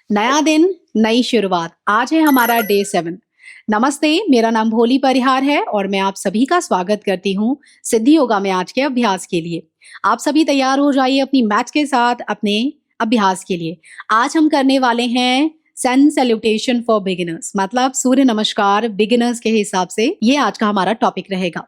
नया दिन, नई शुरुआत। आज है हमारा डे 7। नमस्ते, मेरा नाम भोली परिहार है और मैं आप सभी का स्वागत करती हूँ सिद्धि योगा में आज के अभ्यास के लिए। आप सभी तैयार हो जाइए अपनी मैट के साथ अपने अभ्यास के लिए। आज हम करने वाले हैं सन सैल्यूटेशन फॉर बिगिनर्स, मतलब सूर्य नमस्कार बिगिनर्स के हिसाब से ये आज का हमारा टॉपिक रहेगा।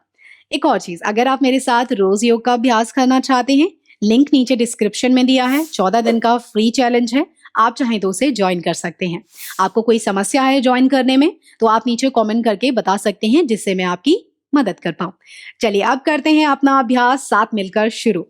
एक और चीज, अगर आप मेरे साथ रोज योग का अभ्यास करना चाहते हैं, लिंक नीचे डिस्क्रिप्शन में दिया है। 14 दिन का फ्री चैलेंज है, आप चाहें तो उसे ज्वाइन कर सकते हैं। आपको कोई समस्या है ज्वाइन करने में तो आप नीचे कमेंट करके बता सकते हैं, जिससे मैं आपकी मदद कर पाऊं। चलिए अब करते हैं अपना अभ्यास साथ मिलकर शुरू।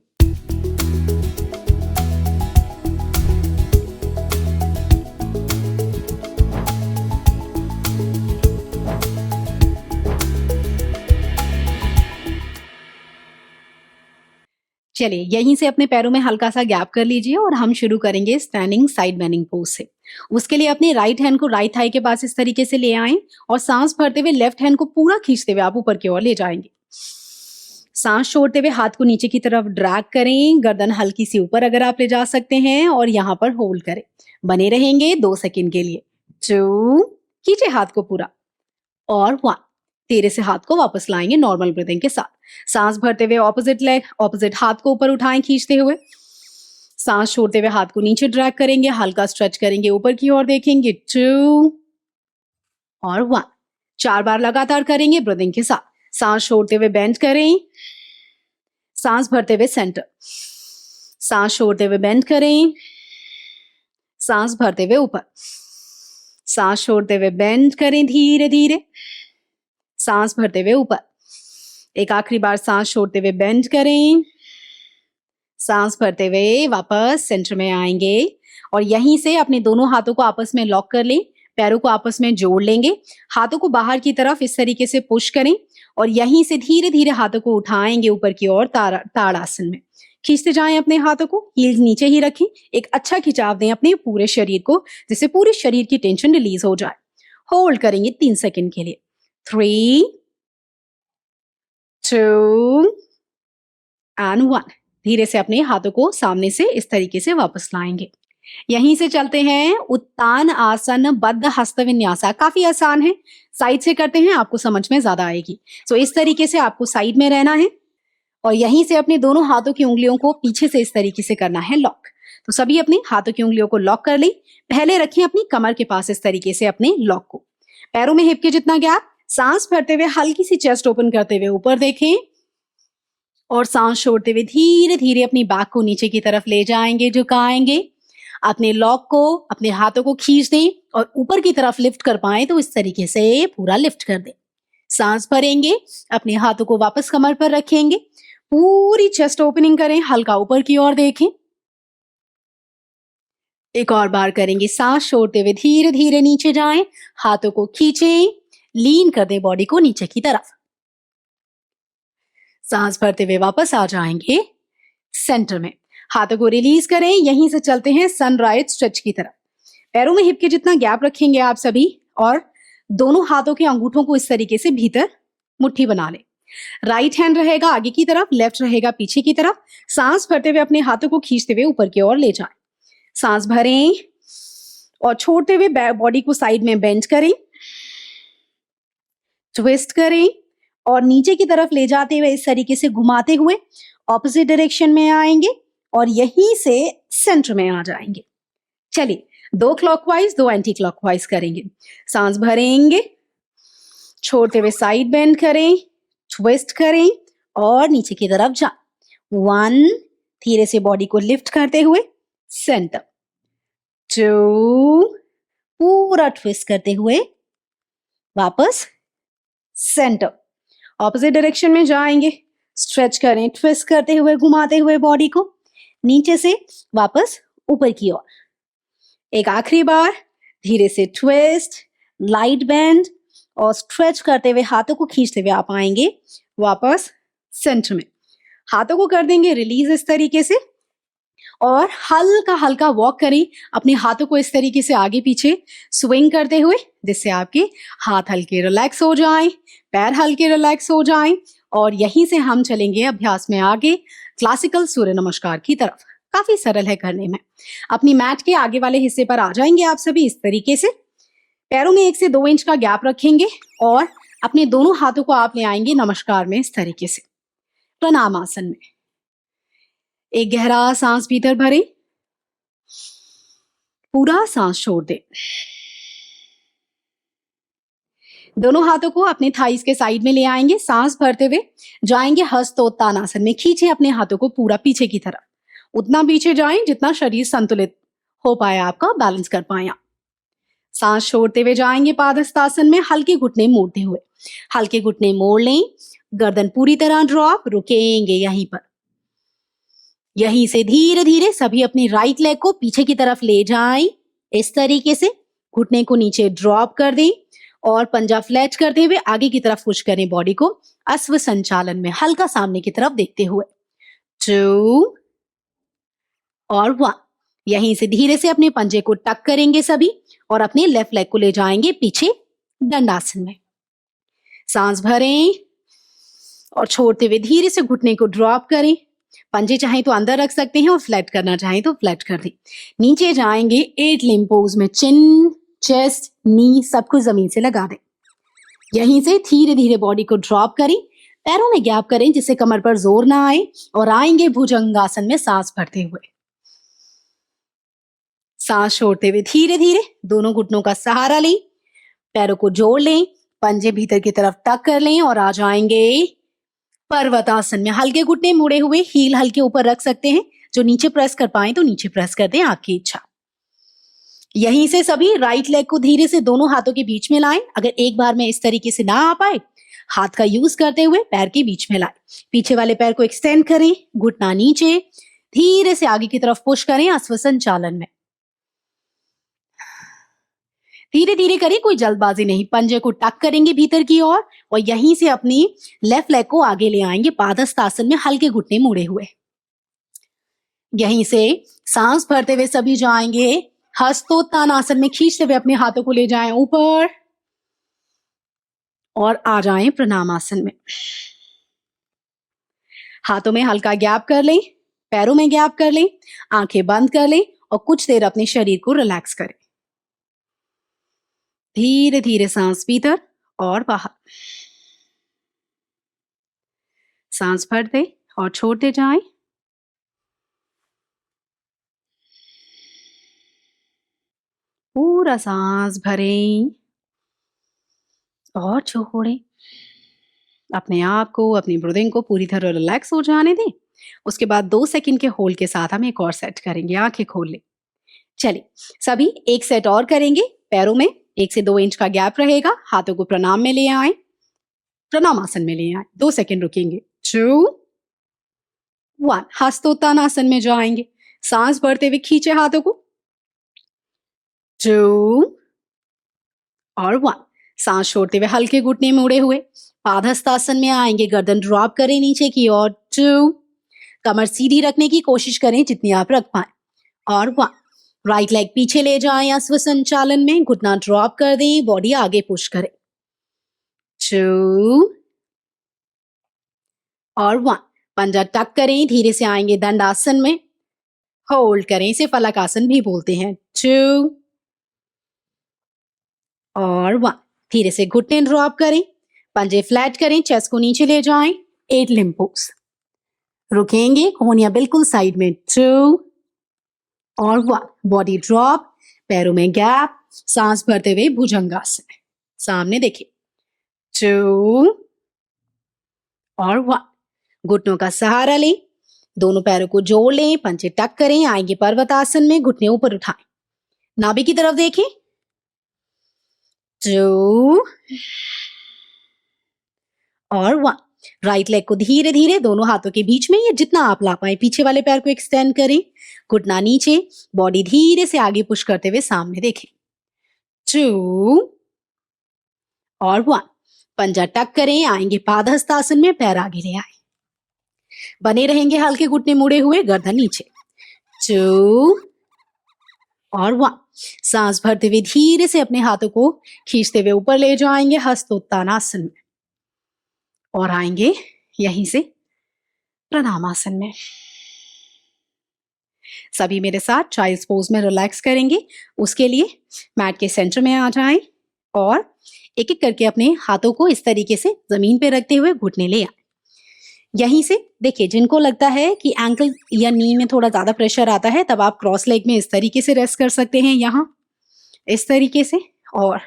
चलिए यहीं से अपने पैरों में हल्का सा गैप कर लीजिए और हम शुरू करेंगे स्टैंडिंग साइड बेंडिंग पोज से। उसके लिए अपने राइट हैंड को राइट थाई के पास इस तरीके से ले आएं और सांस भरते हुए लेफ्ट हैंड को पूरा खींचते हुए आप ऊपर की ओर ले जाएंगे। सांस छोड़ते हुए हाथ को नीचे की तरफ ड्रैग करें, गर्दन हल्की सी ऊपर अगर आप ले जा सकते हैं और यहाँ पर होल्ड करें। बने रहेंगे 2 सेकंड के लिए। 2, खींचे हाथ को पूरा, और 1। धीरे से हाथ को वापस लाएंगे नॉर्मल ब्रीदिंग के साथ। सांस भरते हुए ऑपोजिट लेग, ऑपोजिट हाथ को ऊपर उठाएं खींचते हुए। सांस छोड़ते हुए हाथ को नीचे ड्रैग करेंगे, हल्का स्ट्रेच करेंगे, ऊपर की ओर देखेंगे। 2 और 1। 4 बार लगातार करेंगे ब्रीदिंग के साथ। सांस छोड़ते हुए बेंड करें, सांस भरते हुए सेंटर, सांस छोड़ते हुए बेंड करें, सांस भरते हुए ऊपर, सांस छोड़ते हुए बेंड करें धीरे धीरे, सांस भरते हुए ऊपर। एक आखिरी बार सांस छोड़ते हुए बेंड करें, सांस भरते हुए वापस सेंटर में आएंगे और यहीं से अपने दोनों हाथों को आपस में लॉक कर लें, पैरों को आपस में जोड़ लेंगे, हाथों को बाहर की तरफ इस तरीके से पुश करें और यहीं से धीरे धीरे हाथों को उठाएंगे ऊपर की ओर ताड़ासन में। खींचते जाएं अपने हाथों को, हील्स नीचे ही रखें। एक अच्छा खिंचाव दें अपने पूरे शरीर को, जिससे पूरे शरीर की टेंशन रिलीज हो जाए। होल्ड करेंगे 3 सेकंड के लिए। 3, 2 and 1। धीरे से अपने हाथों को सामने से इस तरीके से वापस लाएंगे। यहीं से चलते हैं उत्तान आसन बद्ध हस्त विन्यासा। काफी आसान है, साइड से करते हैं, आपको समझ में ज्यादा आएगी। सो इस तरीके से आपको साइड में रहना है और यहीं से अपने दोनों हाथों की उंगलियों को पीछे से इस तरीके से करना है लॉक। तो सभी अपने हाथों की उंगलियों को लॉक कर लें। पहले रखें अपनी कमर के पास इस तरीके से अपने लॉक को, पैरों में हिप के जितना गैप। सांस भरते हुए हल्की सी चेस्ट ओपन करते हुए ऊपर देखें और सांस छोड़ते हुए धीरे धीरे अपनी बैक को नीचे की तरफ ले जाएंगे, झुकाएंगे। अपने लॉक को, अपने हाथों को खींच दें और ऊपर की तरफ लिफ्ट कर पाए तो इस तरीके से पूरा लिफ्ट कर दें। सांस भरेंगे, अपने हाथों को वापस कमर पर रखेंगे, पूरी चेस्ट ओपनिंग करें, हल्का ऊपर की ओर देखें। एक और बार करेंगे। सांस छोड़ते हुए धीरे धीरे नीचे जाएं, हाथों को खींचें, लीन कर दें बॉडी को नीचे की तरफ। सांस भरते हुए वापस आ जाएंगे सेंटर में। हाथों को रिलीज करें। यहीं से चलते हैं सनराइज स्ट्रेच की तरफ। पैरों में हिप के जितना गैप रखेंगे आप सभी और दोनों हाथों के अंगूठों को इस तरीके से भीतर मुट्ठी बना लें। राइट हैंड रहेगा आगे की तरफ, लेफ्ट रहेगा पीछे की तरफ। सांस भरते हुए अपने हाथों को खींचते हुए ऊपर की ओर ले जाएं। सांस भरें और छोड़ते हुए बॉडी को साइड में बेंड करें, ट्विस्ट करें और नीचे की तरफ ले जाते हुए इस तरीके से घुमाते हुए ऑपोजिट डायरेक्शन में आएंगे और यहीं से सेंटर में आ जाएंगे। चलिए 2 क्लॉकवाइज 2 एंटी क्लॉकवाइज करेंगे। सांस भरेंगे, छोड़ते हुए साइड बेंड करें, ट्विस्ट करें और नीचे की तरफ जा। 1, धीरे से बॉडी को लिफ्ट करते हुए सेंटर। 2, पूरा ट्विस्ट करते हुए वापस सेंटर। ऑपोजिट डायरेक्शन में जाएंगे, स्ट्रेच करें, ट्विस्ट करते हुए घुमाते हुए बॉडी को नीचे से वापस ऊपर की ओर। एक आखिरी बार धीरे से ट्विस्ट, लाइट बेंड और स्ट्रेच करते हुए हाथों को खींचते हुए आप आएंगे वापस सेंटर में। हाथों को कर देंगे रिलीज इस तरीके से और हल्का हल्का वॉक करें अपने हाथों को इस तरीके से आगे पीछे स्विंग करते हुए, जिससे आपके हाथ हल्के रिलैक्स हो जाएं, पैर हल्के रिलैक्स हो जाएं और यहीं से हम चलेंगे अभ्यास में आगे क्लासिकल सूर्य नमस्कार की तरफ। काफी सरल है करने में। अपनी मैट के आगे वाले हिस्से पर आ जाएंगे आप सभी इस तरीके से। पैरों में 1 से 2 इंच का गैप रखेंगे और अपने दोनों हाथों को आप ले आएंगे नमस्कार में इस तरीके से, प्रणाम आसन में। एक गहरा सांस भीतर भरें, पूरा सांस छोड़ दें। दोनों हाथों को अपने थाइस के साइड में ले आएंगे, सांस भरते हुए जाएंगे हस्तोत्तानासन में। खींचे अपने हाथों को पूरा पीछे की तरफ, उतना पीछे जाएं जितना शरीर संतुलित हो पाए, आपका बैलेंस कर पाए आप। सांस छोड़ते हुए जाएंगे पादहस्तासन में, हल्के घुटने मोड़ते हुए। हल्के घुटने मोड़ लें, गर्दन पूरी तरह ड्रॉप, रुकेंगे यहीं पर। यहीं से धीरे धीरे सभी अपनी राइट लेग को पीछे की तरफ ले जाएं इस तरीके से। घुटने को नीचे ड्रॉप कर दें और पंजा फ्लैट करते हुए आगे की तरफ पुश करें बॉडी को अश्व संचालन में, हल्का सामने की तरफ देखते हुए। 2 और 1। यहीं से धीरे से अपने पंजे को टक करेंगे सभी और अपने लेफ्ट लेग को ले जाएंगे पीछे दंडासन में। सांस भरें और छोड़ते हुए धीरे से घुटने को ड्रॉप करें। पंजे चाहे तो अंदर रख सकते हैं और फ्लैट करना चाहे तो फ्लैट कर दें। नीचे जाएंगे 8 लिम्ब पोज में, चिन, चेस्ट, नी सब कुछ जमीन से लगा दें। यहीं से धीरे धीरे बॉडी को ड्रॉप करें, पैरों में गैप करें जिससे कमर पर जोर ना आए और आएंगे भुजंगासन में सांस भरते हुए। सांस छोड़ते हुए धीरे धीरे दोनों घुटनों का सहारा लें, पैरों को जोड़ लें, पंजे भीतर की तरफ टक कर लें और आ जाएंगे पर्वतासन में। हल्के घुटने मुड़े हुए, हील हल्के ऊपर रख सकते हैं। जो नीचे प्रेस कर पाए तो नीचे प्रेस कर दें, आपकी इच्छा। यहीं से सभी राइट लेग को धीरे से दोनों हाथों के बीच में लाएं। अगर एक बार में इस तरीके से ना आ पाए, हाथ का यूज करते हुए पैर के बीच में लाएं। पीछे वाले पैर को एक्सटेंड करें, घुटना नीचे, धीरे से आगे की तरफ पुश करें अश्व संचालन में। धीरे धीरे करें, कोई जल्दबाजी नहीं। पंजे को टक करेंगे भीतर की ओर और यहीं से अपनी लेफ्ट लेग को आगे ले आएंगे पादहस्तासन में, हल्के घुटने मुड़े हुए। यहीं से सांस भरते हुए सभी जाएंगे हस्तोत्तानासन में। खींचते हुए अपने हाथों को ले जाएं ऊपर और आ जाएं प्रणामासन में। हाथों में हल्का गैप कर लें, पैरों में गैप कर लें, आंखें बंद कर लें और कुछ देर अपने शरीर को रिलैक्स करें। धीरे धीरे सांस भीतर और बाहर। सांस भरते और छोड़ते जाएं। पूरा सांस भरें और छोड़ें। अपने आप को, अपनी ब्रीदिंग को पूरी तरह रिलैक्स हो जाने दें। उसके बाद 2 सेकंड के होल्ड के साथ हम एक और सेट करेंगे। आंखें खोल लें। चलिए सभी एक सेट और करेंगे। पैरों में 1 से 2 इंच का गैप रहेगा। हाथों को प्रणाम में ले आए, प्रणामासन में ले आए। 2 सेकंड रुकेंगे। 2 1। हस्तोत्तानासन में जाएंगे। सांस भरते हुए खींचे हाथों को। 2 और 1। सांस छोड़ते हुए हल्के घुटने मुड़े हुए पादहस्तासन में आएंगे। गर्दन ड्रॉप करें नीचे की ओर। 2। कमर सीधी रखने की कोशिश करें जितनी आप रख पाए। और 1। राइट लेग पीछे ले जाएं अश्व संचालन में। घुटना ड्रॉप कर दें, बॉडी आगे पुश करें। 2 और 1। पंजा टक करें, धीरे से आएंगे दंडासन में। होल्ड करें, इसे फलक आसन भी बोलते हैं। 2 और 1। धीरे से घुटने ड्रॉप करें, पंजे फ्लैट करें, चेस्ट को नीचे ले जाएं। 8 लिम्ब पोज। रुकेंगे, कोहनियां बिल्कुल साइड में। 2 और 1। बॉडी ड्रॉप, पैरों में गैप, सांस भरते हुए भुजंगासन सामने देखें। 2 और 1। घुटनों का सहारा लें, दोनों पैरों को जोड़ लें, पंजे टक करें, आएंगे पर्वतासन में। घुटने ऊपर उठाएं, नाभि की तरफ देखें। 2 और 1। राइट लेग को धीरे धीरे दोनों हाथों के बीच में, या जितना आप ला पाए, पीछे वाले पैर को एक्सटेंड करें, घुटना नीचे, बॉडी धीरे से आगे पुश करते हुए सामने देखें। 2 और 1। पंजा टक करें, आएंगे पादहस्तासन में, पैर आगे ले आए, बने रहेंगे हल्के घुटने मुड़े हुए, गर्दन नीचे। 2 और 1। सांस भरते हुए धीरे से अपने हाथों को खींचते हुए ऊपर ले जाएंगे हस्तोत्तानासन में और आएंगे यहीं से प्रणामासन में। सभी मेरे साथ चाइल्ड्स पोज में रिलैक्स करेंगे। उसके लिए मैट के सेंटर में आ जाएं और एक एक करके अपने हाथों को इस तरीके से जमीन पे रखते हुए घुटने ले आए। यहीं से देखिए, जिनको लगता है कि एंकल या नी में थोड़ा ज्यादा प्रेशर आता है, तब आप क्रॉस लेग में इस तरीके से रेस्ट कर सकते हैं, यहाँ इस तरीके से। और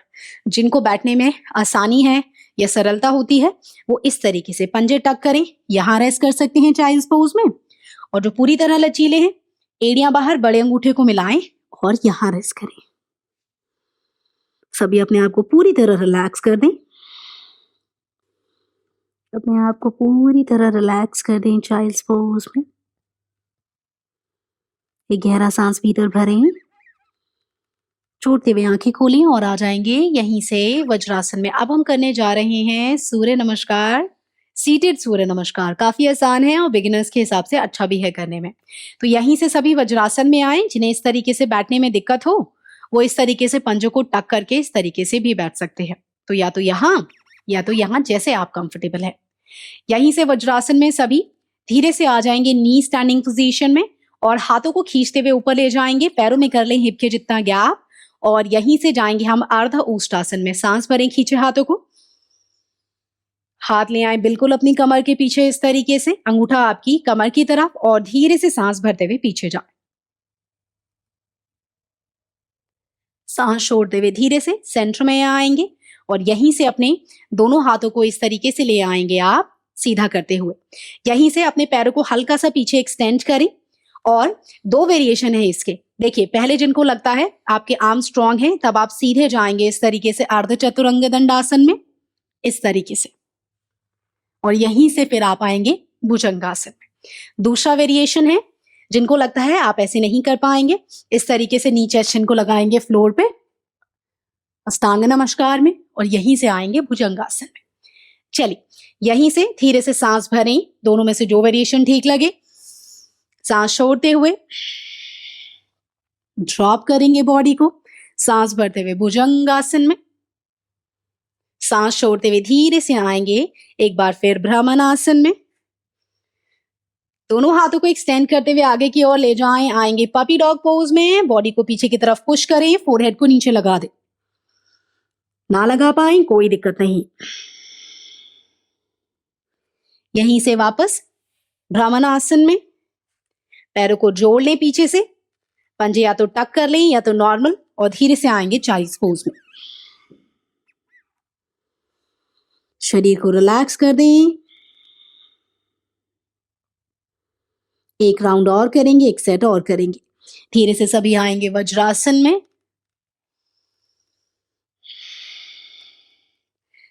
जिनको बैठने में आसानी है या सरलता होती है, वो इस तरीके से पंजे टक करें, यहाँ रेस्ट कर सकते हैं चाइल्ड्स पोज में। और जो पूरी तरह लचीले हैं, एड़ियां बाहर, बड़े अंगूठे को मिलाएं और यहाँ रेस्ट करें। सभी अपने आप को पूरी तरह रिलैक्स कर दें, अपने आप को पूरी तरह रिलैक्स कर दें चाइल्ड्स पोज में। एक गहरा सांस भीतर भरें, छोड़ते हुए आंखें खोलें और आ जाएंगे यहीं से वज्रासन में। अब हम करने जा रहे हैं सूर्य नमस्कार, सीटेड सूर्य नमस्कार। काफी आसान है और बिगिनर्स के हिसाब से अच्छा भी है करने में। तो यहीं से सभी वज्रासन में आए। जिन्हें इस तरीके से बैठने में दिक्कत हो, वो इस तरीके से पंजों को टक करके इस तरीके से भी बैठ सकते हैं। तो या तो यहाँ, जैसे आप कंफर्टेबल है। यहीं से वज्रासन में सभी धीरे से आ जाएंगे नी स्टैंडिंग पोजीशन में और हाथों को खींचते हुए ऊपर ले जाएंगे। पैरों में कर लें हिप के जितना गैप और यहीं से जाएंगे हम अर्ध ऊष्टासन में। सांस भरें, खींचे हाथों को, हाथ ले आए बिल्कुल अपनी कमर के पीछे इस तरीके से, अंगूठा आपकी कमर की तरफ, और धीरे से सांस भरते हुए पीछे जाए। सांस छोड़ते हुए धीरे से सेंटर में आएंगे और यहीं से अपने दोनों हाथों को इस तरीके से ले आएंगे आप सीधा करते हुए। यहीं से अपने पैरों को हल्का सा पीछे एक्सटेंड करें और दो वेरिएशन है इसके। देखिए, पहले जिनको लगता है आपके आर्म स्ट्रांग है, तब आप सीधे जाएंगे इस तरीके से अर्ध चतुरंग दंडासन में इस तरीके से, और यहीं से फिर आप आएंगे भुजंगासन में। दूसरा वेरिएशन है, जिनको लगता है आप ऐसे नहीं कर पाएंगे, इस तरीके से नीचे चिन को लगाएंगे फ्लोर पे अष्टांग नमस्कार में और यहीं से आएंगे भुजंगासन में। चलिए, यहीं से धीरे से सांस भरें, दोनों में से जो वेरिएशन ठीक लगे। सांस छोड़ते हुए ड्रॉप करेंगे बॉडी को, सांस भरते हुए भुजंगासन में। सांस छोड़ते हुए धीरे से आएंगे एक बार फिर भ्रमणासन में। दोनों हाथों को एक्सटेंड करते हुए आगे की ओर ले जाएं, आएंगे पपी डॉग पोज में। बॉडी को पीछे की तरफ पुश करें, फोरहेड को नीचे लगा दें। ना लगा पाए कोई दिक्कत नहीं। यहीं से वापस भ्रमणासन में, पैरों को जोड़ लें पीछे से, पंजे या तो टक कर लें या तो नॉर्मल, और धीरे से आएंगे चाइल्ड्स पोज में। शरीर को रिलैक्स कर दें। एक राउंड और करेंगे, एक सेट और करेंगे। धीरे से सभी आएंगे वज्रासन में।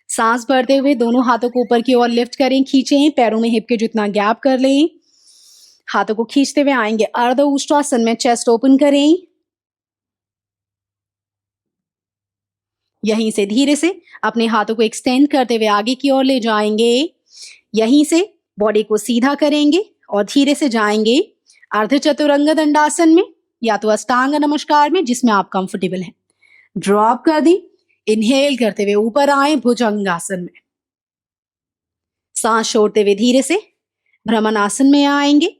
सांस भरते हुए दोनों हाथों को ऊपर की ओर लिफ्ट करें, खींचें, पैरों में हिप के जितना गैप कर लें। हाथों को खींचते हुए आएंगे अर्ध ऊष्टासन में, चेस्ट ओपन करें। यहीं से धीरे से अपने हाथों को एक्सटेंड करते हुए आगे की ओर ले जाएंगे। यहीं से बॉडी को सीधा करेंगे और धीरे से जाएंगे अर्ध चतुरंग दंडासन में या तो अष्टांग नमस्कार में, जिसमें आप कंफर्टेबल हैं। ड्रॉप कर दी, इनहेल करते हुए ऊपर आए भुजंगासन में। सांस छोड़ते हुए धीरे से भ्रमणासन में आएंगे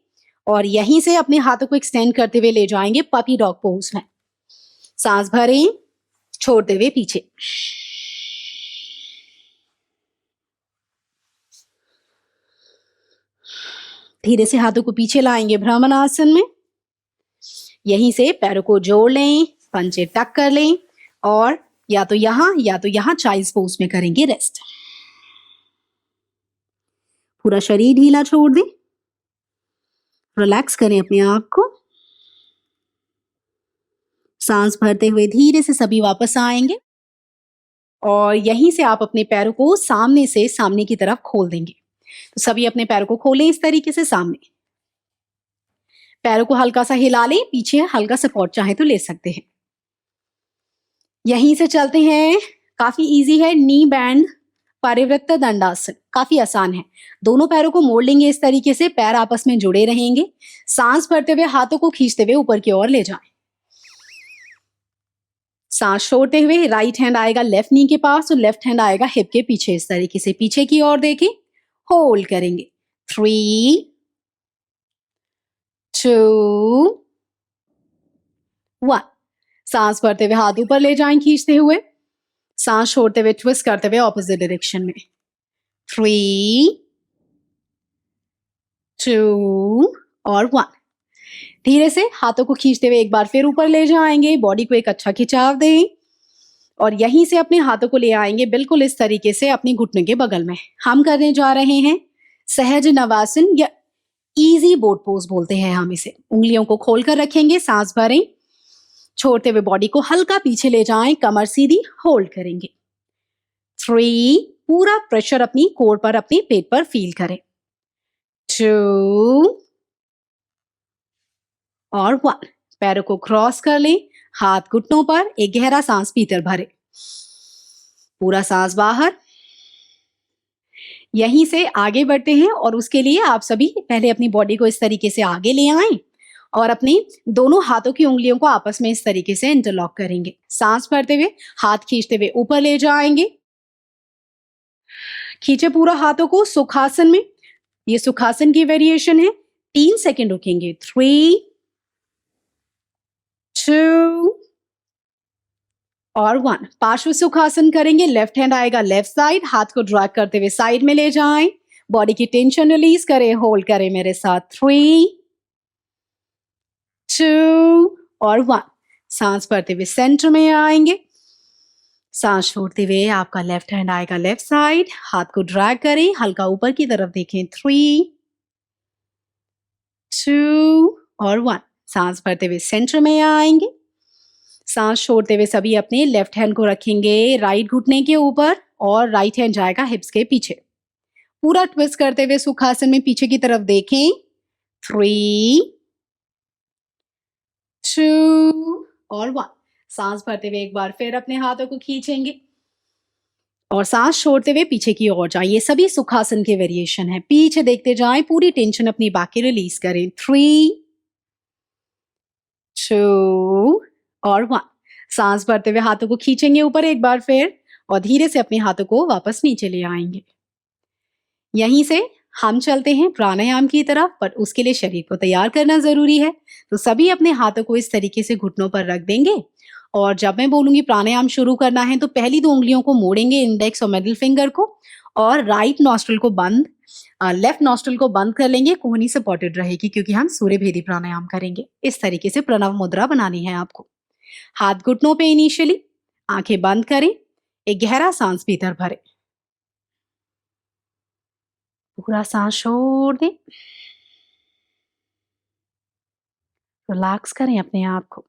और यहीं से अपने हाथों को एक्सटेंड करते हुए ले जाएंगे पपी डॉग पोज में। सांस भरें, छोड़ते हुए पीछे। धीरे से हाथों को पीछे लाएंगे भ्रमणासन में। यहीं से पैरों को जोड़ लें, पंजे टक कर लें और या तो यहाँ चाइल्ड्स पोज में करेंगे रेस्ट। पूरा शरीर ढीला छोड़ दें, रिलैक्स करें अपने आप को। सांस भरते हुए धीरे से सभी वापस आएंगे और यहीं से आप अपने पैरों को सामने से सामने की तरफ खोल देंगे। तो सभी अपने पैरों को खोलें इस तरीके से सामने। पैरों को हल्का सा हिला लें, पीछे हल्का सपोर्ट चाहे तो ले सकते हैं। यहीं से चलते हैं, काफी इजी है, नी बैंड परिवृत्त दंडासन, काफी आसान है। दोनों पैरों को मोड़ लेंगे इस तरीके से, पैर आपस में जुड़े रहेंगे। सांस भरते हुए हाथों को खींचते हुए ऊपर की ओर ले जाएं। सांस छोड़ते हुए राइट हैंड आएगा लेफ्ट नी के पास और लेफ्ट हैंड आएगा हिप के पीछे इस तरीके से, पीछे की ओर देखें। होल्ड करेंगे 3 2 1, सांस भरते हुए हाथ ऊपर ले जाएं खींचते हुए, सांस छोड़ते हुए ट्विस्ट करते हुए ऑपोजिट डायरेक्शन में। 3, 2 और 1। धीरे से हाथों को खींचते हुए एक बार फिर ऊपर ले जाएंगे, बॉडी को एक अच्छा खिंचाव दें और यहीं से अपने हाथों को ले आएंगे बिल्कुल इस तरीके से अपने घुटने के बगल में। हम करने जा रहे हैं सहज नवासन या इजी बोट पोज बोलते हैं हम इसे। उंगलियों को खोलकर रखेंगे, सांस भरें, छोड़ते हुए बॉडी को हल्का पीछे ले जाएं, कमर सीधी, होल्ड करेंगे। 3, पूरा प्रेशर अपनी कोर पर, अपने पेट पर फील करें। 2 और 1। पैरों को क्रॉस कर लें, हाथ घुटनों पर, एक गहरा सांस भीतर भरे, पूरा सांस बाहर। यहीं से आगे बढ़ते हैं और उसके लिए आप सभी पहले अपनी बॉडी को इस तरीके से आगे ले आएं और अपनी दोनों हाथों की उंगलियों को आपस में इस तरीके से इंटरलॉक करेंगे। सांस भरते हुए हाथ खींचते हुए ऊपर ले जाएंगे, खींचे पूरा हाथों को सुखासन में। ये सुखासन की वेरिएशन है। 3 सेकंड रुकेंगे। 3, 2 और 1। पार्श्व सुखासन करेंगे। लेफ्ट हैंड आएगा लेफ्ट साइड, हाथ को ड्रैग करते हुए साइड में ले जाएं, बॉडी की टेंशन रिलीज करें, होल्ड करें मेरे साथ। 3, 2 और 1। सांस भरते हुए सेंटर में आएंगे, सांस छोड़ते हुए आपका लेफ्ट हैंड आएगा लेफ्ट साइड, हाथ को ड्रैग करें, हल्का ऊपर की तरफ देखें। 3, 2 और 1। सांस भरते हुए सेंटर में आएंगे, सांस छोड़ते हुए सभी अपने लेफ्ट हैंड को रखेंगे राइट घुटने के ऊपर और राइट हैंड जाएगा हिप्स के पीछे। पूरा ट्विस्ट करते हुए सुखासन में पीछे की तरफ देखें। 3, 2 और 1। सांस भरते हुए एक बार फिर अपने हाथों को खींचेंगे और सांस छोड़ते हुए पीछे की ओर जाएं। ये सभी सुखासन के वेरिएशन है। पीछे देखते जाएं, पूरी टेंशन अपनी बाकी रिलीज करें। 3, 2 और 1। सांस भरते हुए हाथों को खींचेंगे ऊपर एक बार फिर और धीरे से अपने हाथों को वापस नीचे ले आएंगे। यहीं से हम चलते हैं प्राणायाम की तरफ, पर उसके लिए शरीर को तैयार करना जरूरी है। तो सभी अपने हाथों को इस तरीके से घुटनों पर रख देंगे और जब मैं बोलूंगी प्राणायाम शुरू करना है तो पहली 2 उंगलियों को मोड़ेंगे, इंडेक्स और मिडिल फिंगर को, और राइट नॉस्ट्रल को बंद, लेफ्ट नॉस्ट्रल को बंद कर लेंगे। कोहनी सपोर्टेड रहेगी क्योंकि हम सूर्य भेदी प्राणायाम करेंगे। इस तरीके से प्रणव मुद्रा बनानी है आपको। हाथ घुटनों पे इनिशियली, आंखें बंद करें, एक गहरा सांस भीतर भरे, पूरा सांस छोड़ दें, रिलैक्स करें अपने आप को।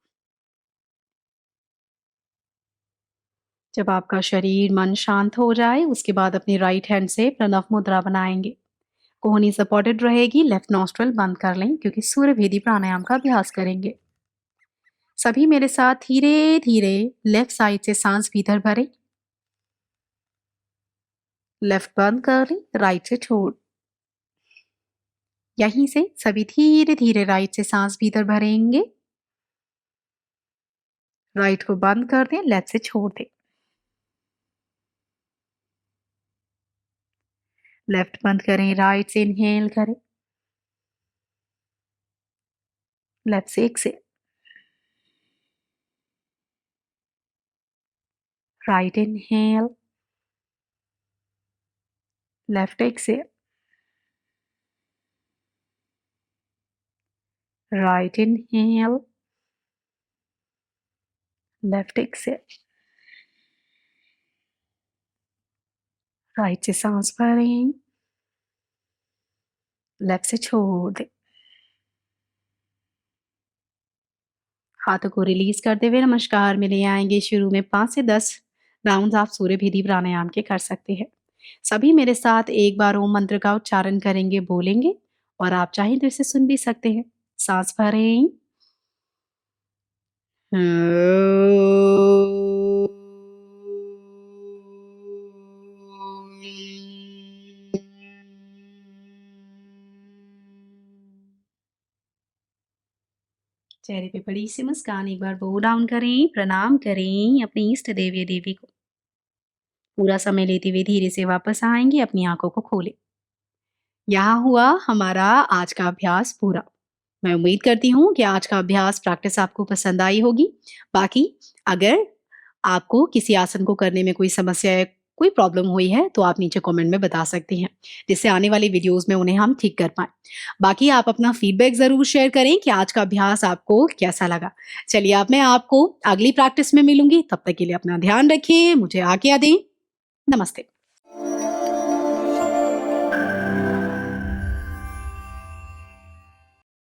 जब आपका शरीर मन शांत हो जाए उसके बाद अपनी राइट हैंड से प्रणव मुद्रा बनाएंगे। कोहनी सपोर्टेड रहेगी, लेफ्ट नॉस्ट्रल बंद कर लें क्योंकि सूर्य भेदी प्राणायाम का अभ्यास करेंगे। सभी मेरे साथ धीरे धीरे लेफ्ट साइड से सांस भीतर भरें, लेफ्ट बंद कर लें, राइट से छोड़। यहीं से सभी धीरे धीरे राइट से सांस भीतर भरेंगे, राइट को बंद कर दें, लेफ्ट से छोड़ दें। लेफ्ट बंद करें, राइट से इनहेल करें, लेफ्ट से exhale, right inhale, left exhale, right inhale, left exhale। Right से सांस भरें, लेफ्ट से छोड़ दें। हाथों को रिलीज करते हुए नमस्कार में ले आएंगे। शुरू में 5 से 10 राउंड आप सूर्य भेदी प्राणायाम के कर सकते हैं। सभी मेरे साथ एक बार ओम मंत्र का उच्चारण करेंगे, बोलेंगे, और आप चाहें तो इसे सुन भी सकते हैं। सांस भरें, चेहरे पे बड़ी सी मुस्कान, एक बार बो डाउन करें, प्रणाम करें अपने इष्ट देव या देवी को। पूरा समय लेते हुए धीरे से वापस आएंगे, अपनी आंखों को खोलें। यहाँ हुआ हमारा आज का अभ्यास पूरा। मैं उम्मीद करती हूँ कि आज का अभ्यास प्रैक्टिस आपको पसंद आई होगी। बाकी अगर आपको किसी आसन को करने में कोई समस्या है, कोई प्रॉब्लम हुई है, तो आप नीचे कमेंट में बता सकती हैं, जिससे आने वाली वीडियोज़ में उन्हें हम ठीक कर पाएँ। बाकी आप अपना फीडबैक ज़रूर शेयर करें कि आज का अभ्यास आपको कैसा लगा। चलिए अब मैं आपको अगली प्रैक्टिस में मिलूँगी, तब तक के लिए अपना ध्यान रखिए, मुझे आज्ञा दें। नमस्ते।